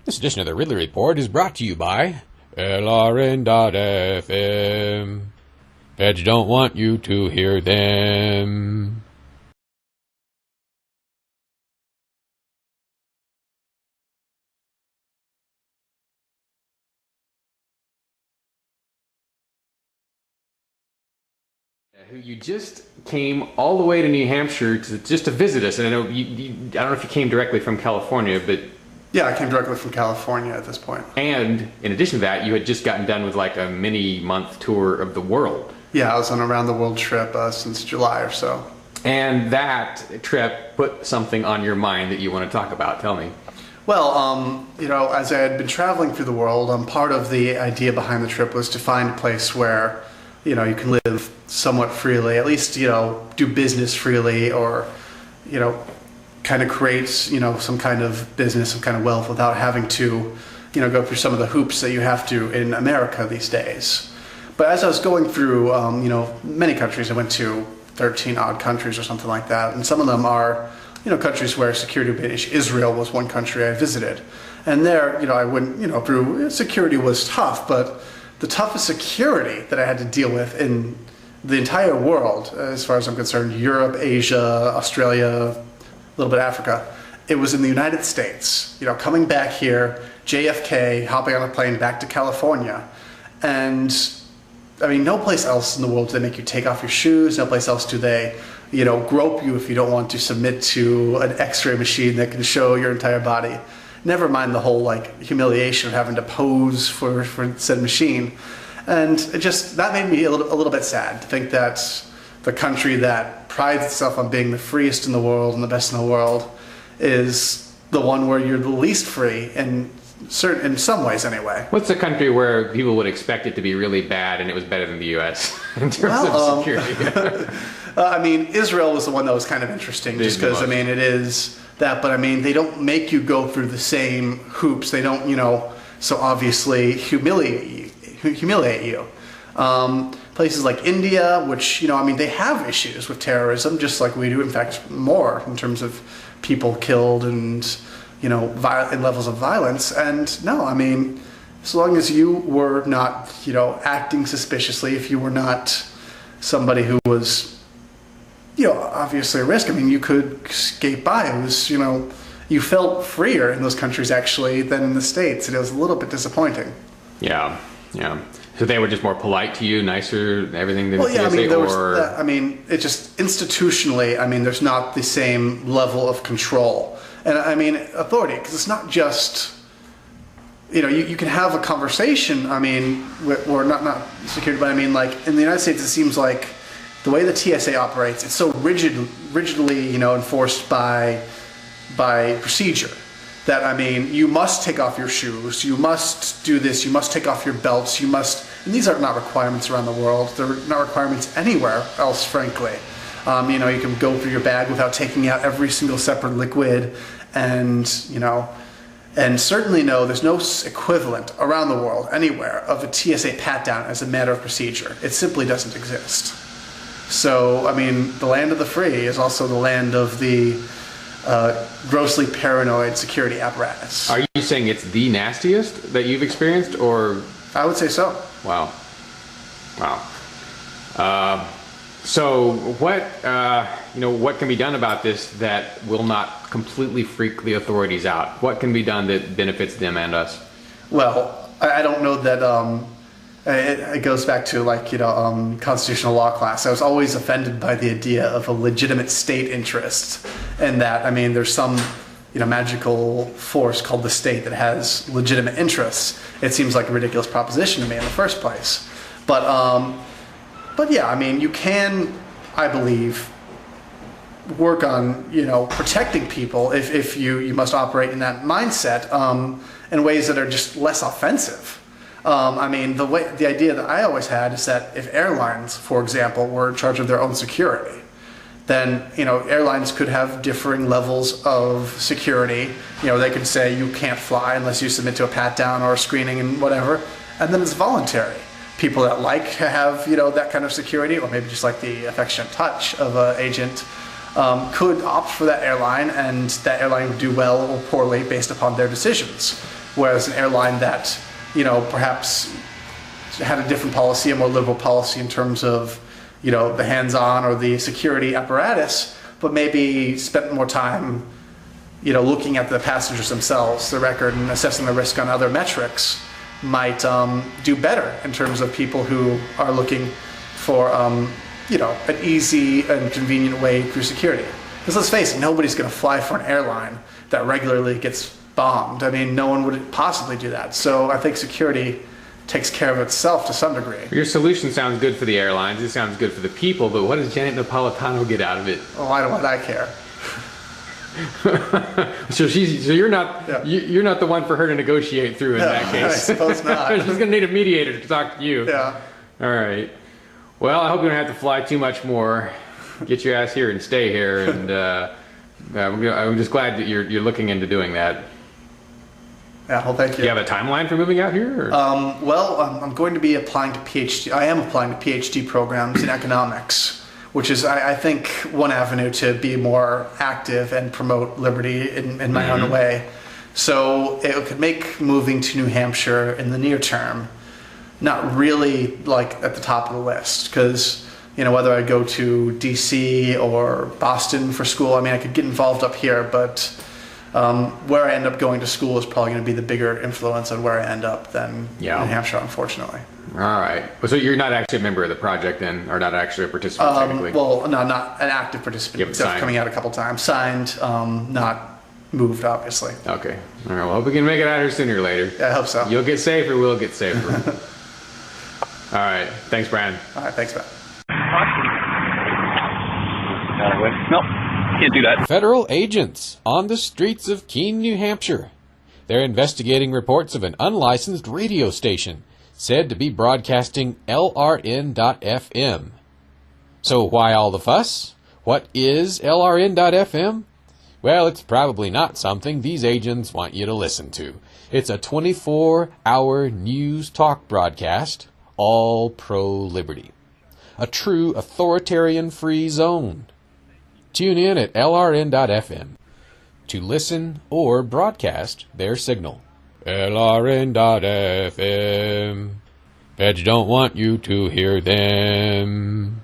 This edition of the Ridley Report is brought to you by LRN.FM. Feds don't want you to hear them. You just came all the way to New Hampshire just to visit us, and I know I don't know if you came directly from California, but yeah, I came directly from California at this point. And in addition to that, you had just gotten done with like a mini-month tour of the world. Yeah, I was on a round-the-world trip since July or so. And that trip put something on your mind that you want to talk about. Tell me. Well, as I had been traveling through the world, part of the idea behind the trip was to find a place where, you can live somewhat freely, at least, do business freely, or, kind of create, some kind of business, some kind of wealth without having to, go through some of the hoops that you have to in America these days. But as I was going through, many countries, I went to 13 odd countries or something like that, and some of them are, countries where security would be an issue. Israel was one country I visited, and there, I went, through, security was tough, but the toughest security that I had to deal with in the entire world, as far as I'm concerned, Europe, Asia, Australia, a little bit Africa, it was in the United States. Coming back here, JFK, hopping on a plane back to California, and I mean, no place else in the world do they make you take off your shoes. No place else do they, grope you if you don't want to submit to an X-ray machine that can show your entire body. Never mind the whole humiliation of having to pose for said machine. And that made me a little bit sad to think that the country that prides itself on being the freest in the world and the best in the world is the one where you're the least free, in some ways anyway. What's the country where people would expect it to be really bad and it was better than the U.S. in terms of security? I mean, Israel was the one that was kind of interesting, just because, it is that, but they don't make you go through the same hoops. They don't, so obviously humiliate you. Places like India, which, they have issues with terrorism, just like we do, in fact, more in terms of people killed and, in levels of violence. And no, as long as you were not, acting suspiciously, if you were not somebody who was, obviously a risk, you could skate by. It was, you felt freer in those countries, actually, than in the States. And it was a little bit disappointing. Yeah. So they were just more polite to you, nicer, everything than the TSA, or... it just institutionally, there's not the same level of control. And authority, because it's not just, you can have a conversation, or not security, but in the United States, it seems like the way the TSA operates, it's so rigidly, enforced by procedure. That, you must take off your shoes, you must do this, you must take off your belts, you must, and these are not requirements around the world, they're not requirements anywhere else, frankly. You can go through your bag without taking out every single separate liquid, and, and certainly there's no equivalent around the world, anywhere, of a TSA pat-down as a matter of procedure. It simply doesn't exist. So, the land of the free is also the land of the grossly paranoid security apparatus. Are you saying it's the nastiest that you've experienced, or? I would say so. Wow. So what, what can be done about this that will not completely freak the authorities out? What can be done that benefits them and us? Well, I don't know that, it goes back to constitutional law class. I was always offended by the idea of a legitimate state interest, and that there's some magical force called the state that has legitimate interests. It seems like a ridiculous proposition to me in the first place. But yeah, you can, I believe, work on protecting people if you must operate in that mindset in ways that are just less offensive. The idea that I always had is that if airlines, for example, were in charge of their own security, then, airlines could have differing levels of security. They could say you can't fly unless you submit to a pat-down or a screening and whatever, and then it's voluntary. People that to have, that kind of security, or maybe just like the affectionate touch of an agent, could opt for that airline, and that airline would do well or poorly based upon their decisions. Whereas an airline that, perhaps had a different policy, a more liberal policy in terms of, the hands-on or the security apparatus, but maybe spent more time, looking at the passengers themselves, the record, and assessing the risk on other metrics, might do better in terms of people who are looking for, an easy and convenient way through security. Because let's face it, nobody's going to fly for an airline that regularly gets bombed. I mean, no one would possibly do that. So I think security takes care of itself to some degree. Your solution sounds good for the airlines. It sounds good for the people, but what does Janet Napolitano get out of it? Oh, I don't want that care. So you're not you're not the one for her to negotiate through in that case. I suppose not. She's going to need a mediator to talk to you. Yeah. All right. Well, I hope you don't have to fly too much more. Get your ass here and stay here. And I'm just glad that you're looking into doing that. Yeah, well, thank you. Do you have a timeline for moving out here? Or? I'm going to be applying to PhD. I am applying to PhD programs in economics, which is, I think, one avenue to be more active and promote liberty in my own way. So it could make moving to New Hampshire in the near term not really like at the top of the list, because whether I go to DC or Boston for school, I mean, I could get involved up here, but where I end up going to school is probably going to be the bigger influence on where I end up than New Hampshire, unfortunately. All right. So you're not actually a member of the project then, or not actually a participant technically? Well, no, not an active participant. Except coming out a couple times. Signed, not moved, obviously. Okay. All right. Well, hope we can make it out here sooner or later. Yeah, I hope so. You'll get safer, we'll get safer. All right. Thanks, Brian. All right. Thanks, man. Nope. Can't do that. Federal agents on the streets of Keene, New Hampshire. They're investigating reports of an unlicensed radio station said to be broadcasting LRN.FM. So why all the fuss? What is LRN.FM? Well, it's probably not something these agents want you to listen to. It's a 24-hour news talk broadcast, all pro-liberty. A true authoritarian-free zone. Tune in at LRN.FM to listen or broadcast their signal. LRN.FM. Feds don't want you to hear them.